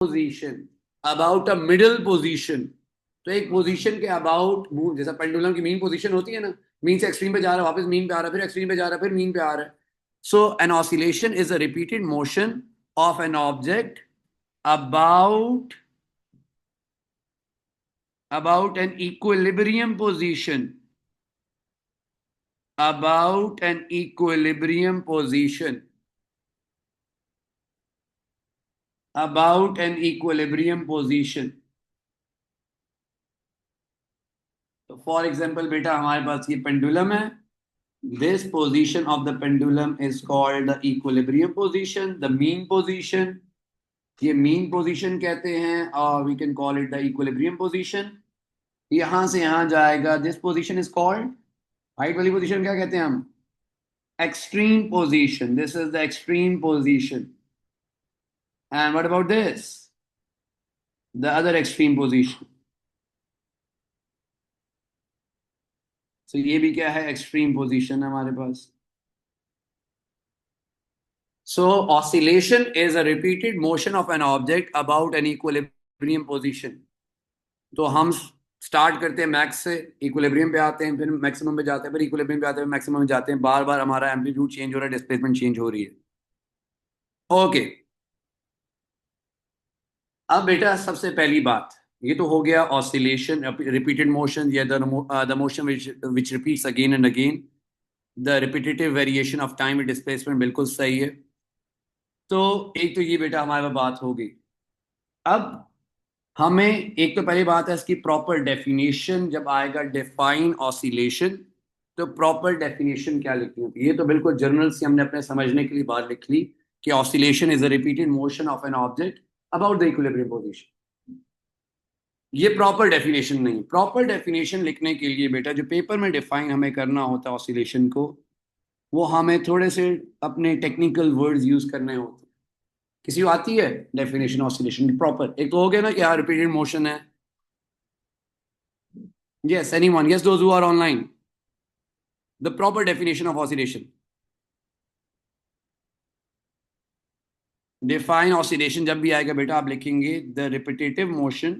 Position, about a middle position. तो एक position के अबाउट, जैसा पेंडुलम की मीन पोजीशन होती है ना, मीन से एक्सट्रीम पे जा रहा है, वापस मीन पे आ रहा है, फिर एक्सट्रीम पे जा रहा है, फिर मीन पे आ रहा है। So an oscillation is a repeated motion of an object about about an equilibrium position, about an equilibrium position, about an equilibrium position। तो फॉर एग्जांपल बेटा हमारे पास ये पेंडुलम है। This position of the pendulum is called the equilibrium position, the mean position. ये mean position कहते हैं, और we can call it the equilibrium position. यहां से यहां जाएगा, this position is called, height वाली पोजीशन क्या कहते हैं हम? Extreme position. This is the extreme position. And what about this, the other extreme position. तो ये भी क्या है? एक्सट्रीम पोजीशन है हमारे पास। So oscillation is a repeated motion of an object about an equilibrium position। तो हम स्टार्ट करते हैं मैक्स से, इक्विलिब्रियम पे आते हैं, फिर मैक्सिमम पे जाते हैं, फिर इक्विलिब्रियम पे आते हैं, मैक्सिमम पे जाते हैं। बार बार हमारा एम्पलीट्यूड चेंज हो रहा है, डिस्प्लेसमेंट चेंज हो रही है। ओके, अब बेटा सबसे पहली बात, ये तो हो गया ऑसिलेशन, रिपीटेड मोशन, या the motion which repeats again and again, the repetitive variation of time and displacement. बिल्कुल सही है। तो एक तो ये बेटा हमारे पास बात होगी। अब हमें एक तो पहली बात है इसकी प्रॉपर डेफिनेशन, जब आएगा डिफाइन ऑसिलेशन, तो प्रॉपर डेफिनेशन क्या लिखनी होती है? ये तो बिल्कुल जर्नल से हमने अपने समझने के लिए बात लिख ली कि oscillation is a repeated motion of an object about the equilibrium position. ये प्रॉपर डेफिनेशन नहीं। प्रॉपर डेफिनेशन लिखने के लिए बेटा जो पेपर में डिफाइन हमें करना होता है ऑसिलेशन को, वो हमें थोड़े से अपने टेक्निकल वर्ड्स यूज करने होते हैं। किसी को आती है डेफिनेशन ऑसिलेशन की प्रॉपर? एक तो हो गया ना कि हाँ रिपीटेड मोशन है। Yes, anyone? Yes, those who are online. The proper definition of oscillation. Define oscillation जब भी आएगा बेटा आप लिखेंगे the repetitive motion,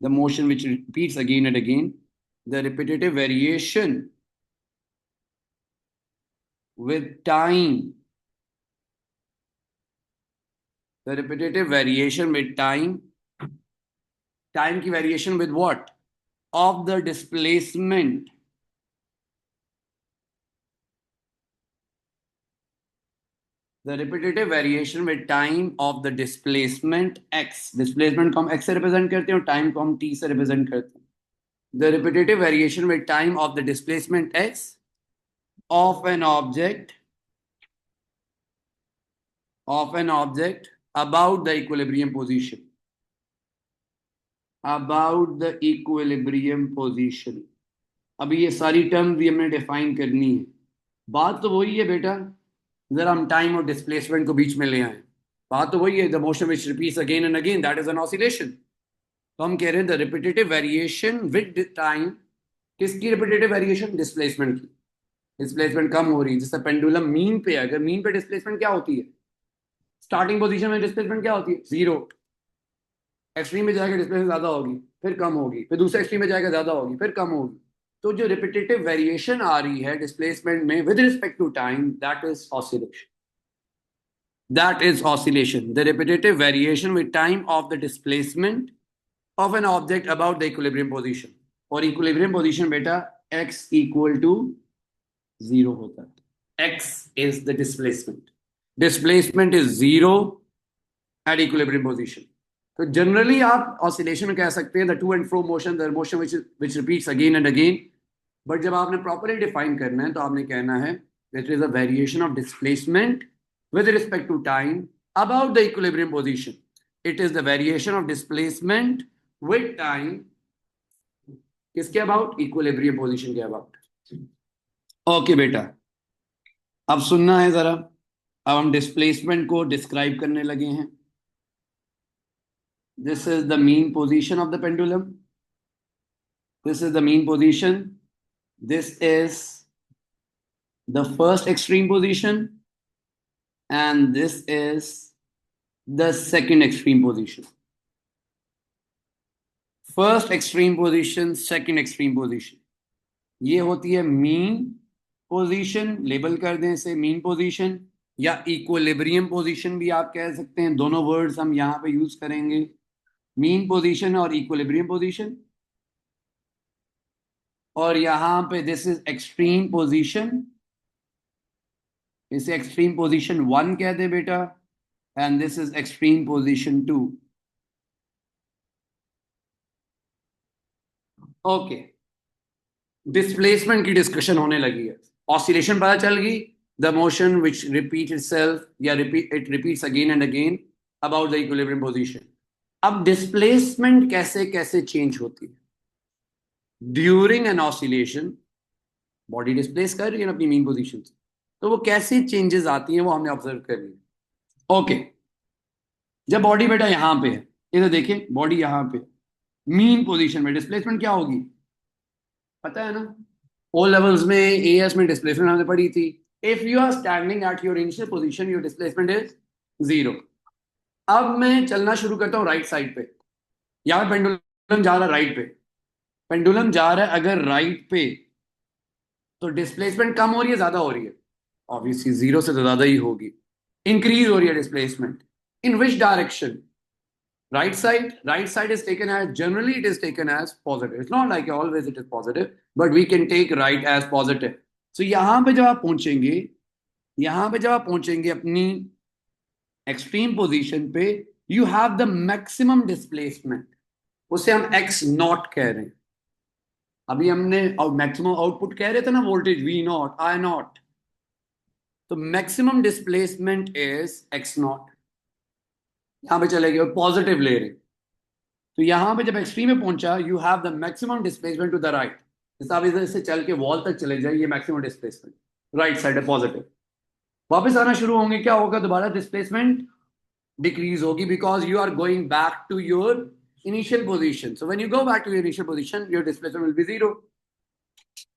the motion which repeats again and again, the repetitive variation with time, the repetitive variation with time, time की variation with what? Of the displacement, the repetitive variation with time of the displacement x। displacement को हम x से represent करते हैं और time को हम t से represent करते हैं। the repetitive variation with time of the displacement x of an object about the equilibrium position, about the equilibrium position। अभी ये सारी टर्म भी हमने डिफाइन करनी है। बात तो वही है बेटा, जरा हम टाइम और डिस्प्लेसमेंट को बीच में ले आए। बात तो वही है, the motion which repeats again and again, that is an oscillation. तो हम कह रहे हैं the repetitive variation with time. किसकी रिपीटेटिव वेरिएशन? डिस्प्लेसमेंट की। डिस्प्लेसमेंट कम हो रही है, जैसे पेंडुलम मीन पे है, अगर मीन पे डिस्प्लेसमेंट क्या होती है? स्टार्टिंग पोजीशन में डिस्प्लेसमेंट क्या होती है? जीरो। एक्सट्रीम में जाएगा डिस्प्लेसमेंट ज्यादा होगी, फिर कम होगी, फिर दूसरे एक्सट्रीम में जाएगा ज्यादा होगी, फिर कम होगी। तो जो रिपीटेटिव वेरिएशन आ रही है डिस्प्लेसमेंट में with respect to time, that is oscillation. That is oscillation, the repetitive variation with time of the displacement of an object about the equilibrium position. और इक्विलिब्रियम पोजीशन बेटा x इक्वल टू जीरो होता है। x is the displacement, displacement is zero at equilibrium position. तो generally आप oscillation में कह सकते हैं the to and fro motion, the motion which repeats again and again. But जब आपने प्रॉपरली डिफाइन करना है तो आपने कहना है that is a variation of displacement with respect to time about the equilibrium position। It is the variation of displacement with time किसके about? Equilibrium position के अबाउट। ओके बेटा, अब सुनना है जरा। अब हम डिस्प्लेसमेंट को डिस्क्राइब करने लगे हैं। This is the mean position of the pendulum, this is the mean position, this is the first extreme position, and this is the second extreme position. First extreme position, second extreme position, ये होती है mean position, label कर दें इसे mean position, या equilibrium position भी आप कह सकते हैं। दोनों वर्ड्स हम यहां पे यूज करेंगे, मीन पोजीशन और इक्विलिब्रियम पोजीशन। और यहां पे दिस इज एक्सट्रीम पोजीशन, इसे एक्सट्रीम पोजीशन 1 कह दे बेटा, and this is extreme position 2। Okay, displacement की डिस्कशन होने लगी है, ऑसिलेशन पता चल गई, the motion which repeat itself या repeat it repeats again and again about the equilibrium position. अब डिस्प्लेसमेंट कैसे कैसे चेंज होती है during an oscillation, body displace कर रही है अपनी मीन पोजीशन से, तो वो कैसे चेंजेस आती हैं वो हमने ऑब्जर्व करनी है। ओके, जब बॉडी बेटा यहां पे है, इधर देखिए बॉडी यहां पे मीन पोजीशन में, डिस्प्लेसमेंट क्या होगी पता है ना, ओ लेवल्स में एएस में डिस्प्लेसमेंट हमने पढ़ी थी। If you are standing at your initial position your displacement is 0। अब मैं चलना शुरू करता हूँ राइट साइड पे, यहाँ पेंडुलम जा रहा है राइट पे, पेंडुलम जा रहा है अगर राइट पे, तो डिस्प्लेसमेंट कम हो रही है ज्यादा हो रही है, ऑब्वियसली 0 से तो ज्यादा ही होगी, इंक्रीज हो रही है displacement. In which direction, right side is taken as, generally it is taken as positive, it's not like always it is positive, but we can take right as positive। so यहां पे जब आप पहुंचेंगे, यहां पे जब आप पहुंचेंगे अपनी एक्सट्रीम पोजीशन पे, you have the maximum displacement, उसे हम एक्स नॉट कह रहे हैं। अभी हमने मैक्सिमम आउटपुट कह रहे थे ना, voltage V not I not, तो maximum displacement is X not, यहां पे चले गए पॉजिटिव ले रहे, तो यहां पे जब एक्सट्रीम में पहुंचा, you have the maximum displacement to the right, जैसे आप इधर से चल के वॉल तक चले जाए, ये मैक्सिमम डिस्प्लेसमेंट राइट साइड है पॉजिटिव। वापस आना शुरू होंगे, क्या होगा, दोबारा डिस्प्लेसमेंट डिक्रीज होगी, because you are going back to your initial position. So when you go back to your initial position your displacement will be 0।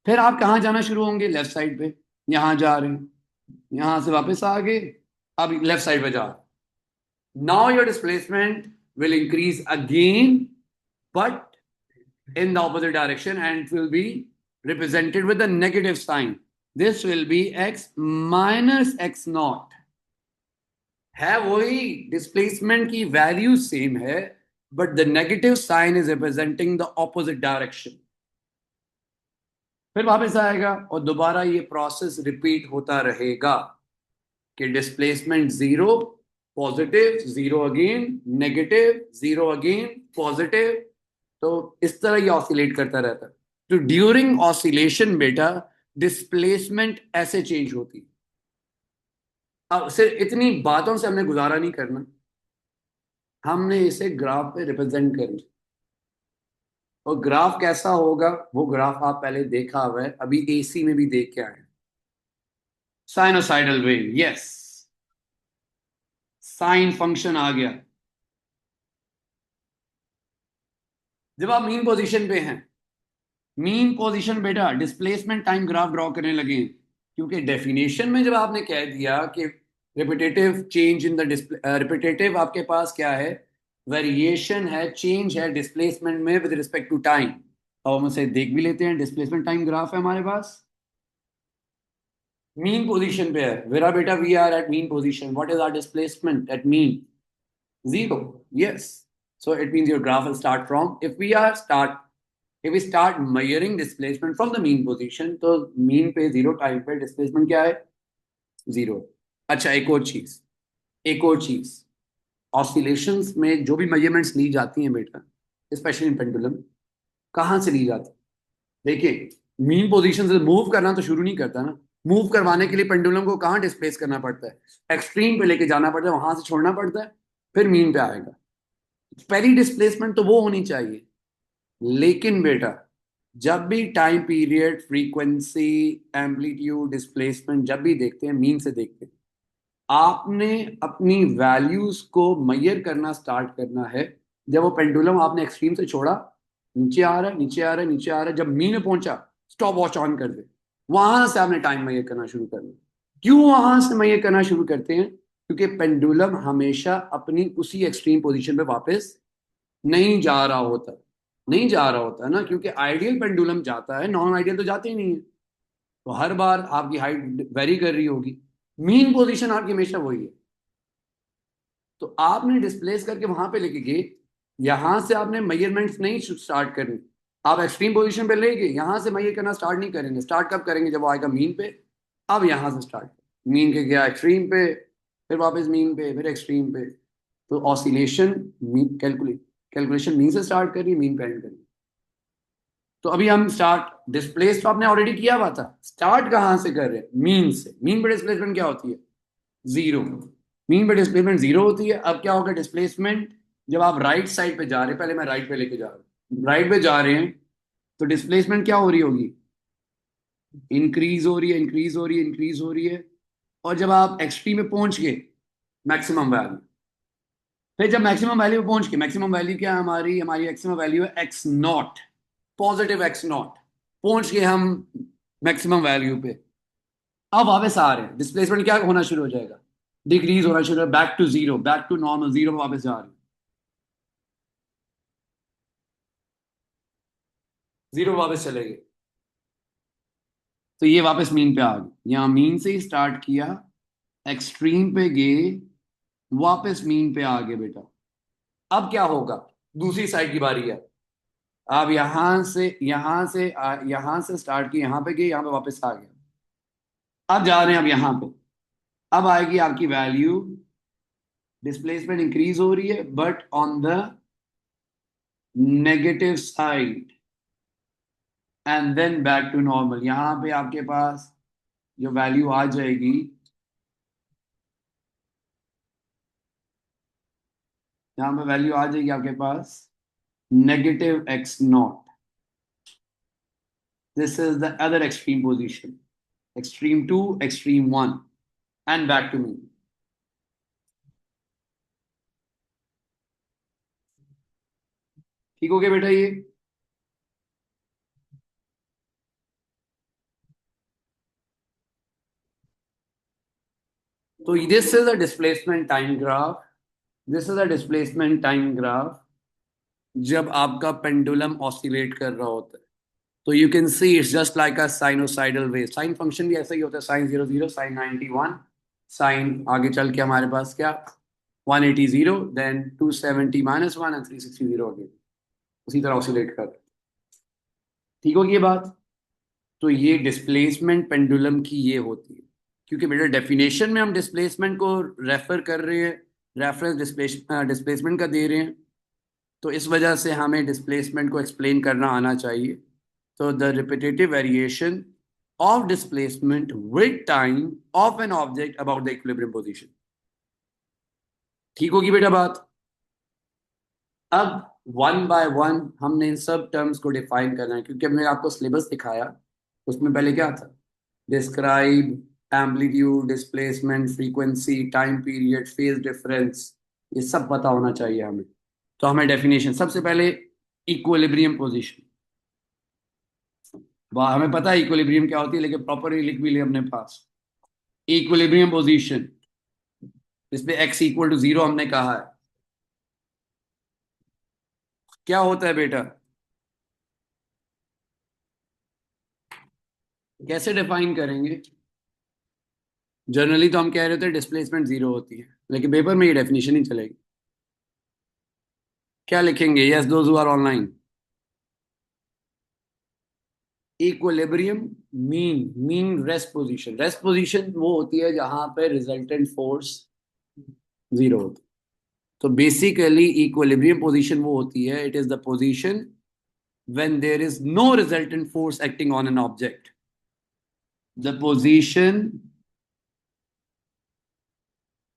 फिर आप कहां जाना शुरू होंगे, लेफ्ट साइड पे, यहां जा रहे हैं, यहां से वापस आ गए, अब लेफ्ट साइड पे जा रहे हैं। Now your displacement will increase again, but in the opposite direction, and it will be represented with a negative sign. This will be x minus x naught. है वही डिस्प्लेसमेंट की वैल्यू सेम है, but the negative sign is representing the opposite direction. फिर वापस आएगा और दोबारा ये प्रोसेस रिपीट होता रहेगा कि displacement 0 positive, 0 again negative, 0 again positive, तो इस तरह ये ऑसिलेट करता रहता है। तो ड्यूरिंग ऑसिलेशन बेटा डिस्प्लेसमेंट ऐसे चेंज होती है। अब सिर्फ इतनी बातों से हमने गुजारा नहीं करना, हमने इसे ग्राफ पे रिप्रेजेंट करना, और ग्राफ कैसा होगा वो ग्राफ आप पहले देखा हुआ है, अभी एसी में भी देख के आए, sinusoidal wave, yes, sine function आ गया। जब आप मीन पोजीशन पे हैं, मीन पोजीशन बेटा डिस्प्लेसमेंट टाइम ग्राफ ड्रॉ करने लगे, क्योंकि डेफिनेशन में जब आपने कह दिया कि repetitive change in the display, repetitive आपके पास क्या है, वेरिएशन है, चेंज है डिस्प्लेसमेंट में विद रिस्पेक्ट टू टाइम। अब हम उसे देख भी लेते हैं, डिस्प्लेसमेंट टाइम ग्राफ है हमारे पास, मीन पोजीशन पे है वेरा बेटा, we are at mean position, what is our displacement at mean, 0, yes, so it means your graph will start from, if we start measuring displacement from the mean position, तो mean पे 0 time पे displacement क्या है, 0। अच्छा, एक और चीज oscillations में जो भी मेजरमेंट्स ली जाती हैं बेटा, स्पेशली इन पेंडुलम, कहाँ से ली जाती है, देखिए मीन पोजीशन से मूव करना तो शुरू नहीं करता ना, मूव करवाने के लिए पेंडुलम को कहाँ डिस्प्लेस करना पड़ता है, एक्सट्रीम पे लेके जाना पड़ता है, वहां से छोड़ना पड़ता है, फिर मीन पे आएगा। पहली डिस्प्लेसमेंट तो वो होनी चाहिए, लेकिन बेटा जब भी time period, frequency, amplitude, displacement जब भी देखते हैं, मीन से देखते हैं, आपने अपनी वैल्यूज को मेजर करना स्टार्ट करना है जब वो पेंडुलम आपने एक्सट्रीम से छोड़ा, नीचे आ रहा है, नीचे आ रहा है, नीचे आ रहा है, जब मीन में पहुंचा स्टॉप वॉच ऑन कर दे, वहां से आपने टाइम मेजर करना शुरू करना। क्यों वहां से मेजर करना शुरू करते हैं, क्योंकि पेंडुलम हमेशा अपनी उसी एक्सट्रीम पोजीशन पे वापस नहीं जा रहा होता, नहीं जा रहा होता है ना, क्योंकि आइडियल पेंडुलम जाता है, नॉन आइडियल तो जाते ही नहीं है। तो हर बार आपकी हाइट वेरी कर रही होगी, मीन पोजीशन आपकी हमेशा वही है। तो आपने डिस्प्लेस करके वहां पे लेके गए, यहां से आपने मेजरमेंट्स नहीं स्टार्ट करनी। आप एक्सट्रीम पोजीशन पे ले गए, यहां से मेजर करना स्टार्ट नहीं करेंगे। स्टार्ट कब करेंगे? जब वो आएगा मीन पे। अब यहां से स्टार्ट, मीन के गया एक्सट्रीम पे, फिर वापस मीन पे, फिर एक्सट्रीम पे। तो ऑसिलेशन मीन कैलकुलेशन मीन से स्टार्ट करिए, मीन पे एंड करिए। तो अभी हम स्टार्ट, डिस्प्लेस तो आपने ऑलरेडी किया हुआ था। स्टार्ट कहां से कर रहे हैं? मीन से। मीन पे डिस्प्लेसमेंट क्या होती है? जीरो। मीन पे डिस्प्लेसमेंट जीरो होती है। अब क्या होगा डिस्प्लेसमेंट? जब आप राइट साइड पे जा रहे हैं, पहले मैं राइट पे लेके जा रहा हूँ, राइट पे जा रहे हैं, तो डिस्प्लेसमेंट क्या हो रही होगी? इंक्रीज हो रही है, इंक्रीज हो रही है, इंक्रीज हो रही है। और जब आप एक्सट्रीम में पहुंच गए, मैक्सिमम वैल्यू, फिर जब मैक्सिमम वैल्यू पे पहुंच गए, मैक्सिमम वैल्यू क्या है हमारी? हमारी मैक्सिमम वैल्यू है x not, positive x not. पहुंच गए हम मैक्सिमम वैल्यू पे। अब वापस आ रहे हैं, डिस्प्लेसमेंट क्या होना शुरू हो जाएगा? डिक्रीज होना शुरू है, back to zero, back to normal, zero में वापस जा रहे हैं, जीरो वापस चले गए। तो ये वापस मीन पे आ गए। यहाँ मीन से ही स्टार्ट किया, एक्सट्रीम पे गए, वापस मीन पे आ गए बेटा। अब क्या होगा? दूसरी साइड की बारी है। आप यहां से स्टार्ट किए, यहां पे गए, यहां पे वापस आ गए। अब जा रहे हैं अब यहां पे। अब आएगी आपकी वैल्यू, डिस्प्लेसमेंट इंक्रीज हो रही है but on the negative side, and then back to normal. यहां पे आपके पास जो वैल्यू आ जाएगी, यहां पे वैल्यू आ जाएगी आपके पास negative X not. This is the other extreme position, extreme two, extreme one, and back to mean. ठीक हो गया बेटा ये? तो this is a displacement time graph, this is a displacement time graph जब आपका पेंडुलम ऑसिलेट कर रहा होता है। तो you can see it's just like a sinusoidal wave. Sine function भी ऐसा ही होता है, साइन 00, साइन 91, साइन आगे चल के हमारे पास क्या, 180, देन 270 -1 एंड 360 अगेन। उसी तरह ऑसिलेट कर। ठीक होगी ये बात? तो ये डिस्प्लेसमेंट पेंडुलम की ये होती है। क्योंकि बेटा डेफिनेशन में हम डिस्प्लेसमेंट को रेफर कर रहे हैं, रेफरेंस डिस्प्लेसमेंट का दे रहे हैं, तो इस वजह से हमें डिस्प्लेसमेंट को एक्सप्लेन करना आना चाहिए। तो the repetitive variation of displacement with time of an object about the equilibrium position. ठीक होगी बेटा बात? अब वन बाय वन हमने इन सब टर्म्स को डिफाइन करना है, क्योंकि हमने आपको सिलेबस दिखाया, उसमें पहले क्या था? Describe amplitude, displacement, frequency, time period, phase difference, ये सब पता होना चाहिए हमें। तो हमें डेफिनेशन सबसे पहले, इक्विलिब्रियम पोजीशन। वाह, हमें पता है इक्विलिब्रियम क्या होती है, लेकिन प्रॉपरली लिख भी लिया अपने पास। इक्विलिब्रियम पोजीशन, इसमें एक्स इक्वल टू जीरो हमने कहा है। क्या होता है बेटा? कैसे डिफाइन करेंगे? जनरली तो हम कह रहे थे डिस्प्लेसमेंट जीरो होती है, लेकिन पेपर में ये डेफिनेशन ही चलेगी। क्या लिखेंगे? Yes, those who are online. Equilibrium mean, mean rest position. Rest position वो होती है जहां पे रिजल्टेंट फोर्स जीरो होती है। तो बेसिकली इक्विलिब्रियम पोजीशन वो होती है, it is the position when there is no resultant force acting on an object. The position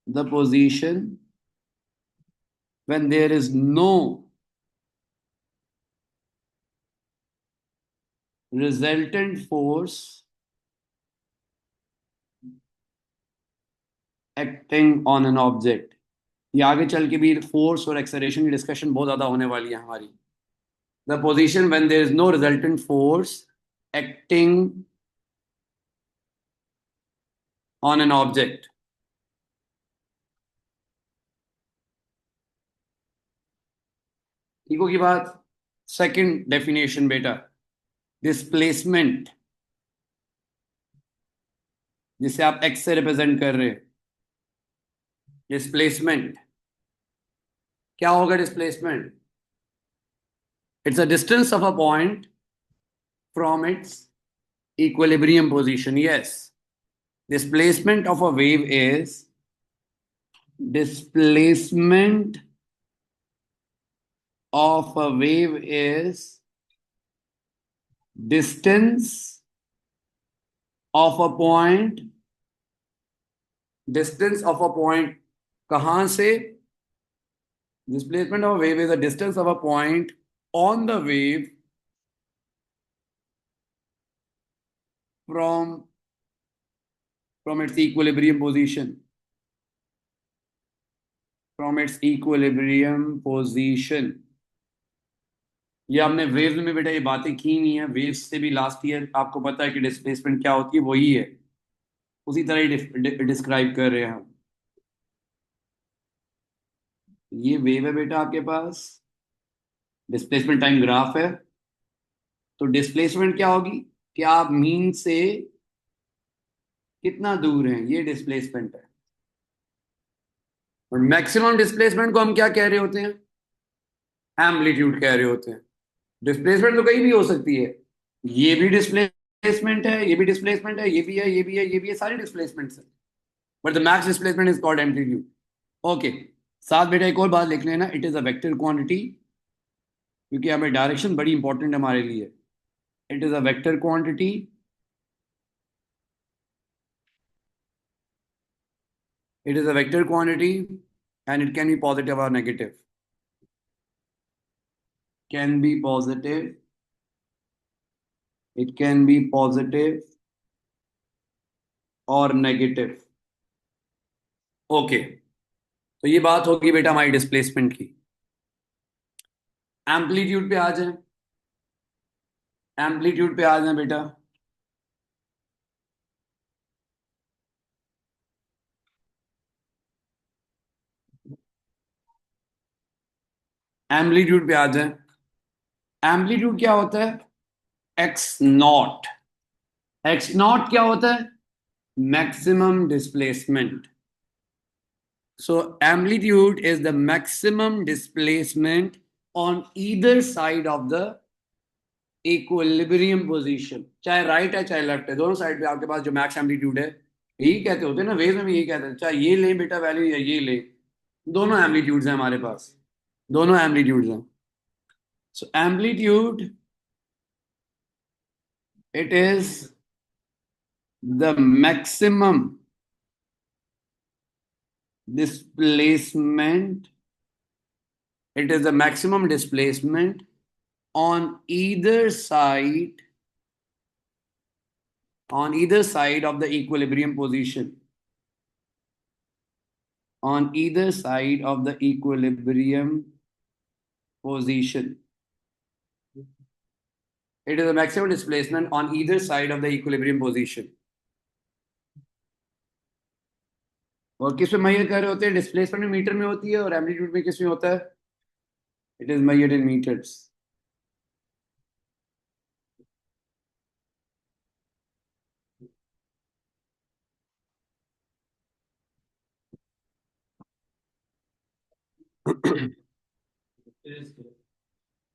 the position when there is no resultant force acting on an object। ये आगे चल के भी force और acceleration की डिस्कशन बहुत ज्यादा होने वाली है हमारी। The position when there is no resultant force acting on an object. ठीक होगी बात? सेकंड डेफिनेशन बेटा, डिस्प्लेसमेंट, जिसे आप एक्स से रिप्रेजेंट कर रहे हैं, डिस्प्लेसमेंट क्या होगा? Displacement, it's a distance of a point from its equilibrium position. Yes, displacement of a wave is displacement of a wave is distance of a point, distance of a point कहां से? Displacement of a wave is the distance of a point on the wave from its equilibrium position, from its equilibrium position. ये आपने waves में बेटा ये बातें की नहीं है, वेव्स से भी लास्ट ईयर आपको पता है कि डिस्प्लेसमेंट क्या होती है, वही है, उसी तरह ही डिस्क्राइब कर रहे हैं हम. ये वेव है बेटा आपके पास, डिस्प्लेसमेंट टाइम ग्राफ है. तो डिस्प्लेसमेंट क्या होगी कि आप मीन से कितना दूर हैं, ये डिस्प्लेसमेंट है. और मैक्सिमम डिस्प्लेसमेंट को हम क्या कह रहे होते हैं? एम्पलीट्यूड कह रहे होते हैं. डिस्प्लेसमेंट तो कहीं भी हो सकती है, ये भी डिस्प्लेसमेंट है, ये भी डिस्प्लेसमेंट है, ये भी है, ये भी है, ये भी है, सारी डिस्प्लेसमेंट है. But the max displacement is called amplitude. Okay, साथ बेटा एक और बात लिख लेना, it is a vector quantity, क्योंकि हमें डायरेक्शन बड़ी इंपॉर्टेंट है हमारे लिए. It is a vector quantity. It is a vector quantity and it can be positive or negative. Can be positive. It can be positive और negative. Okay, तो ये बात होगी बेटा हमारी डिस्प्लेसमेंट की. एम्पलीट्यूड पे आ जाए, एम्पलीट्यूड पे आ जाए बेटा. एम्पलीट्यूड पे आ जाए. एम्पलीट्यूड क्या होता है? X not. एक्स नॉट क्या होता है? Maximum displacement. So amplitude is the maximum displacement on either side of the equilibrium position. चाहे राइट है चाहे लेफ्ट है, दोनों साइड पे आपके पास जो मैक्स एम्पलीट्यूड है, यही कहते होते हैं ना वेव में, यही कहते हैं, चाहे ये ले बेटा वैल्यू या ये ले, दोनों एम्पलीट्यूड्स हैं हमारे पास, दोनों एम्पलीट्यूड्स हैं. So amplitude, it is the maximum displacement, it is the maximum displacement on either side, on either side of the equilibrium position, on either side of the equilibrium position. It is the maximum displacement on either side of the equilibrium position. और किस में major कर रहे होते हैं? Displacement में metre में होती है और एम्पलीट्यूड में किस में होता है? It is measured in metres.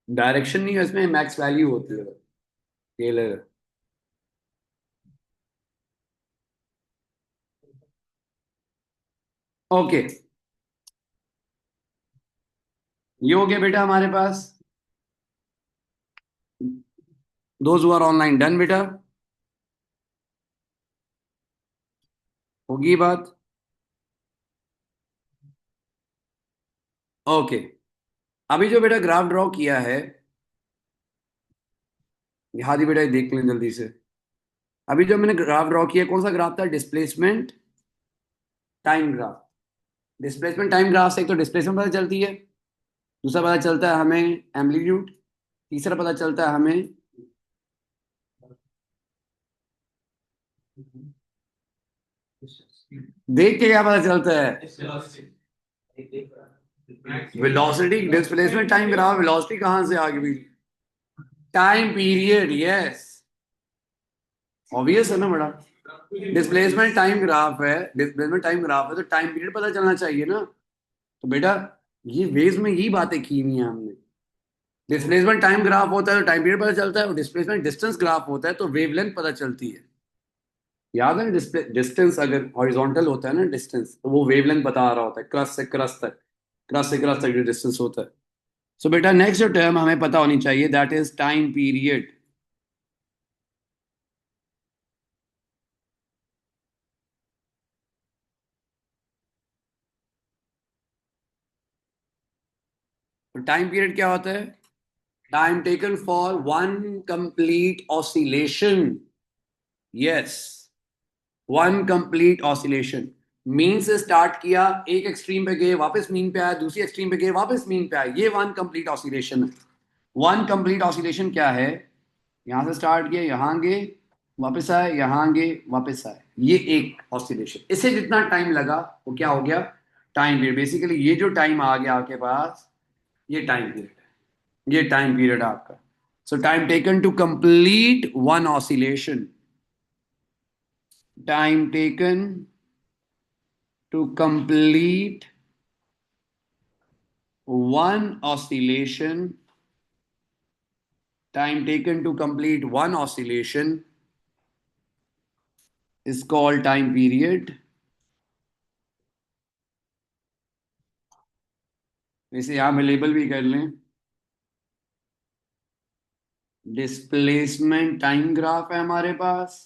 Direction नहीं है इसमें, मैक्स वैल्यू होती है, स्केलर. ओके, ये हो गया बेटा हमारे पास. Those who are online done बेटा, होगी बात. ओके, अभी जो बेटा ग्राफ ड्रॉ किया है, हादी बेटा देख लें जल्दी से. अभी जो मैंने ग्राफ ड्रॉ किया, कौन सा ग्राफ था? Displacement time graph. Displacement time graph से एक तो डिस्प्लेसमेंट पता चलती है, दूसरा पता चलता है हमें एम्पलीट्यूड, तीसरा पता चलता है हमें देख के क्या पता चलता है? Velocity. Displacement time graph, velocity कहां से आ गई? टाइम पीरियड, यस, ऑब्वियस है ना बड़ा। डिस्प्लेसमेंट टाइम ग्राफ है, डिस्प्लेसमेंट टाइम ग्राफ है तो टाइम पीरियड पता चलना चाहिए ना। तो बेटा ये वेज में यही बातें की हुई हैं हमने। डिस्प्लेसमेंट टाइम ग्राफ होता है तो टाइम पीरियड पता चलता है, और डिस्प्लेसमेंट डिस्टेंस ग्राफ होता है तो वेवलेंथ पता चलती है। याद है डिस्टेंस अगर हॉरिजॉन्टल होता है ना डिस्टेंस, तो वो वेवलेंथ बता रहा होता है क्रस्ट से क्रस्ट तक, क्रस्ट से क्रस्ट तक जो डिस्टेंस होता है। सो बेटा नेक्स्ट जो टर्म हमें पता होनी चाहिए दैट इज टाइम पीरियड। तो टाइम पीरियड क्या होता है? Time taken for one complete oscillation, yes, one complete oscillation. Mean से स्टार्ट किया, एक एक्सट्रीम पे गए, वापस मीन पे आया, दूसरी एक्सट्रीम पे गए, वापस मीन पे आए, ये वन कंप्लीट ऑसिलेशन है। वन कंप्लीट ऑसिलेशन क्या है? यहां से स्टार्ट किया, यहां गए, वापस आए, यहां गए, वापस आए, ये एक ऑसिलेशन। इसे जितना टाइम लगा वो क्या हो गया? Time period. बेसिकली ये जो टाइम आ गया आपके पास, ये टाइम पीरियड है, ये टाइम पीरियड है आपका। So time taken to complete one oscillation, time taken to complete one oscillation, time taken to complete one oscillation is called time period. इसे यहां में लेबल भी कर लें, डिस्प्लेसमेंट टाइम ग्राफ है हमारे पास।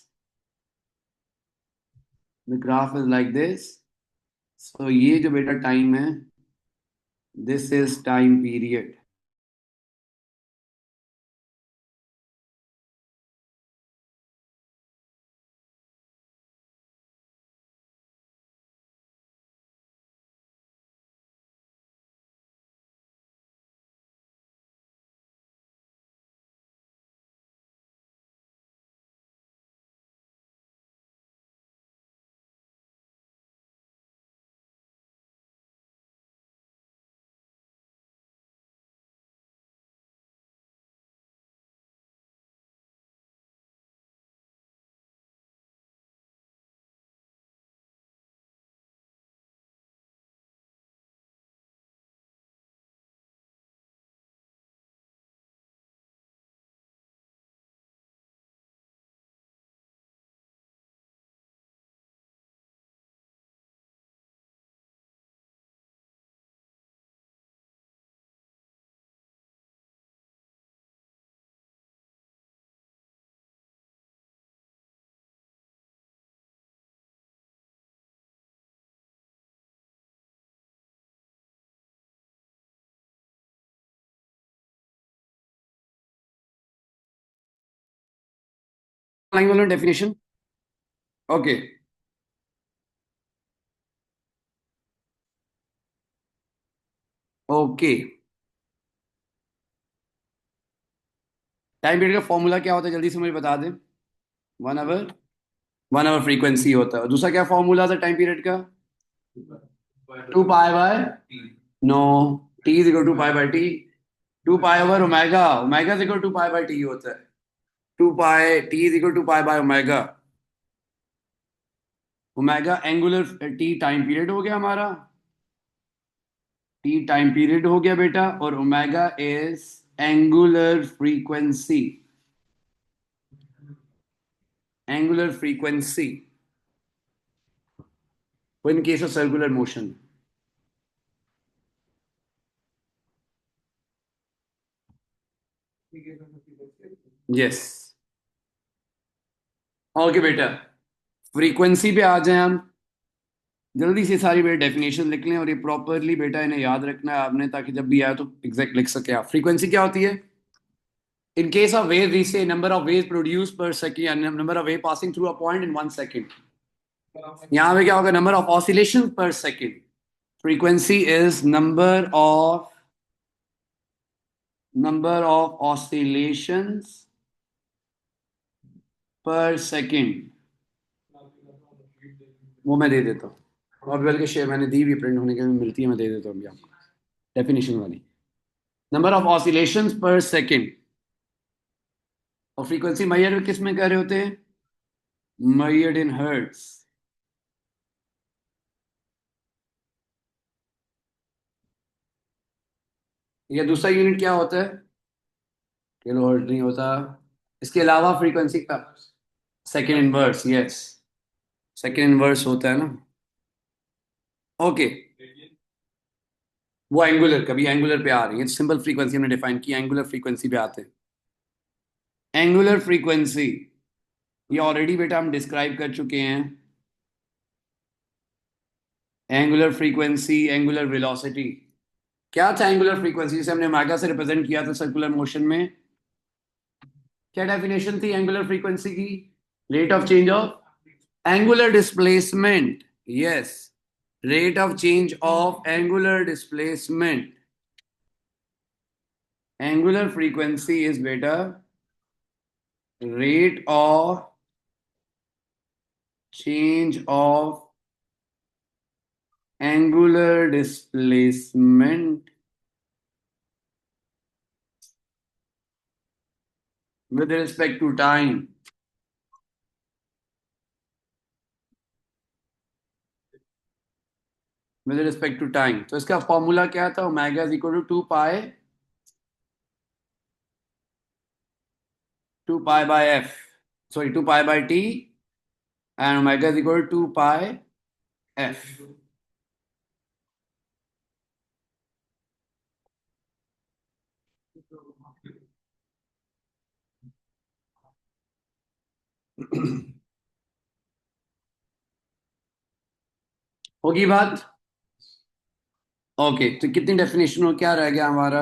The graph is like this. So ये जो बेटा टाइम है, this is time period. Line वाला definition, okay. Okay, time period का फॉर्मूला क्या होता है जल्दी से मुझे बता दें। 1 आवर, 1 आवर फ्रीक्वेंसी होता है। और दूसरा क्या फॉर्मूला था टाइम पीरियड का? 2 pi by, no, T is equal to pi by T. 2 pi over omega, omega is equal to pi by T होता है। 2 pi, T is equal to pi by omega. Omega angular, T time period हो गया हमारा, T time period हो गया बेटा, और omega is angular frequency, angular frequency in case of circular motion. Yes, okay बेटा, फ्रीक्वेंसी पे आ जाए हम। जल्दी से सारी बेटा डेफिनेशन लिख लें, और ये प्रॉपरली बेटा इन्हें याद रखना है आपने, ताकि जब भी आए तो एग्जैक्ट लिख सके आप। फ्रीक्वेंसी क्या होती है? In case of wave we say number of wave produce per second, number of wave passing through a point in 1 second. यहाँ पे क्या होगा? Number of oscillation per second. Frequency is number of oscillations per second. वो मैं दे देता हूँ, और बल्कि शेयर मैंने दी हुई, प्रिंट होने के लिए मिलती है, मैं दे देता हूँ अभी आपको डेफिनेशन वाली। Number of oscillations per second और फ्रीक्वेंसी मेजर किस में कर रहे होते हैं? Measured in hertz. या दूसरा यूनिट क्या होता है? किलो हर्ट्ज नहीं होता। इसके अलावा फ्रीक्वेंसी का second inverse, yes, second inverse होता है ना। ओके, वो एंगुलर, कभी एंगुलर पे आ रही है, सिंपल फ्रीक्वेंसी हमने डिफाइन की, एंगुलर फ्रीक्वेंसी पे आते हैं। एंगुलर फ्रीक्वेंसी ये ऑलरेडी बेटा हम डिस्क्राइब कर चुके हैं। Angular frequency, angular velocity. क्या था एंगुलर फ्रीक्वेंसी? से हमने ओमेगा से रिप्रेजेंट किया था सर्कुलर मोशन में। क्या डेफिनेशन थी एंगुलर फ्रीक्वेंसी की? Rate of change of angular displacement. Yes, rate of change of angular displacement. Angular frequency is बेटा rate of change of angular displacement with respect to time. With respect to time, तो इसका formula क्या था? Omega is equal to 2 pi by f, sorry 2 pi by t, and omega is equal to 2 pi f. होगी बात? Okay, तो कितनी definition हो, क्या रह गया हमारा?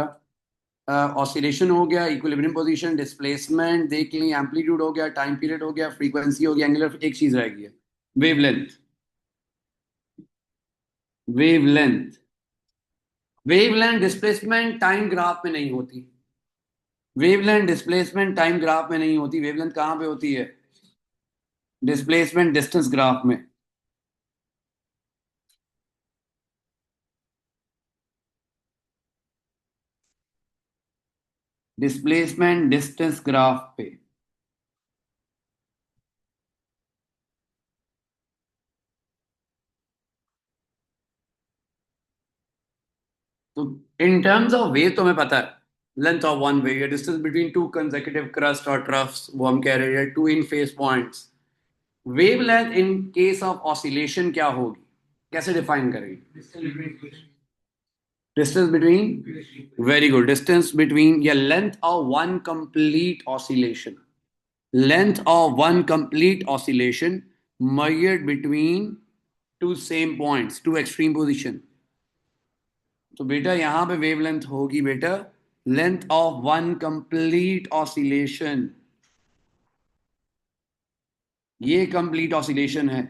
ऑसिलेशन हो गया, इक्विलिब्रियम पोजीशन, डिस्प्लेसमेंट देख ली, एम्पलीट्यूड हो गया, टाइम पीरियड हो गया, फ्रीक्वेंसी हो गया, एंगुलर, एक चीज रह गई है, wavelength. Wavelength, wavelength displacement time graph में नहीं होती। वेवलेंथ डिस्प्लेसमेंट टाइम ग्राफ में नहीं होती। वेवलेंथ कहां पे होती है? डिस्प्लेसमेंट डिस्टेंस ग्राफ में। डिस्प्लेसमेंट डिस्टेंस ग्राफ पे। तो इन टर्म्स ऑफ वेव तो हमें पता है, लेंथ ऑफ वन वेव या distance between two consecutive crest और ट्रफ्स, वो हम कह रहे हैं two in phase points. Wavelength in case of oscillation क्या होगी, कैसे डिफाइन करेंगे? Distance between, very good, distance between या length of one complete oscillation. Length of one complete oscillation measured between two same points, two extreme position। तो बेटा यहां पे wavelength होगी बेटा length of one complete oscillation. ये complete oscillation है,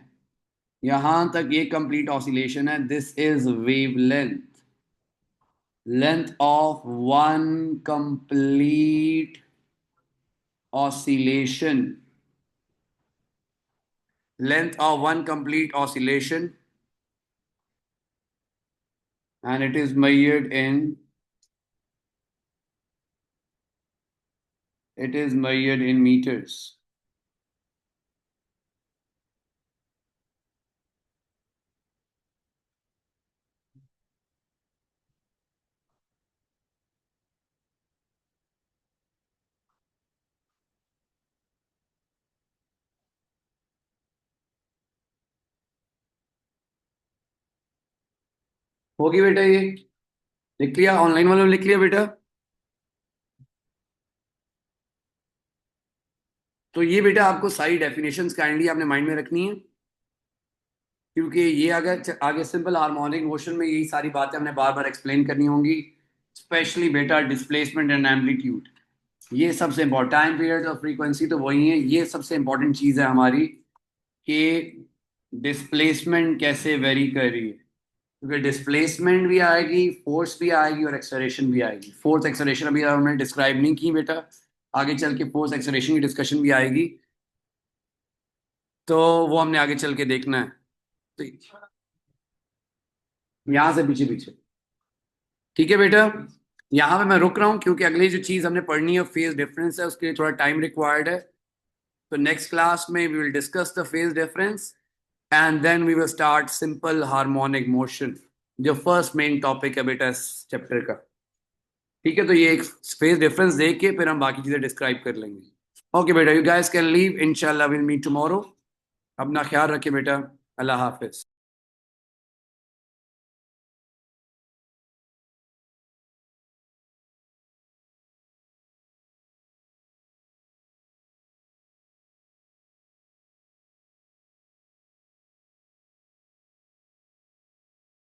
यहां तक ये कंप्लीट ऑसिलेशन है, this is wavelength. Length of one complete oscillation, length of one complete oscillation, and it is measured in, it is measured in meters। होगी बेटा ये, लिख लिया ऑनलाइन वालों ने, लिख लिया बेटा? तो ये बेटा आपको सारी डेफिनेशंस काइंडली आपने माइंड में रखनी है, क्योंकि ये अगर आगे सिंपल हार्मोनिक मोशन में यही सारी बातें हमने बार बार एक्सप्लेन करनी होंगी, स्पेशली बेटा डिस्प्लेसमेंट एंड एम्पलीट्यूड। ये सबसे इम्पोर्टेंट, टाइम पीरियड और फ्रीक्वेंसी तो वही है, ये सबसे इंपॉर्टेंट चीज़ है हमारी कि डिस्प्लेसमेंट कैसे वेरी कर रही है, क्योंकि डिस्प्लेसमेंट भी आएगी, फोर्स भी आएगी और एक्सेलरेशन भी आएगी। फोर्स एक्सेलरेशन अभी हमने डिस्क्राइब नहीं की बेटा, आगे चल के फोर्स एक्सेलरेशन की डिस्कशन भी आएगी, तो वो हमने आगे चल के देखना है। तो यहां से पीछे पीछे, ठीक है बेटा? यहाँ पे मैं रुक रहा हूँ क्योंकि अगली जो चीज हमने पढ़नी है फेज डिफरेंस है, उसके लिए थोड़ा टाइम रिक्वायर्ड है। तो नेक्स्ट क्लास में we will discuss the phase difference and then we will start simple harmonic motion, जो फर्स्ट मेन टॉपिक है बेटा इस चैप्टर का। ठीक है, तो ये एक फेज डिफरेंस देख के फिर हम बाकी चीजें डिस्क्राइब कर लेंगे। ओके बेटा, यू गाइस कैन लीव, इंशाल्लाह विल मीट टुमारो। अपना ख्याल रखिए बेटा, अल्लाह हाफिज।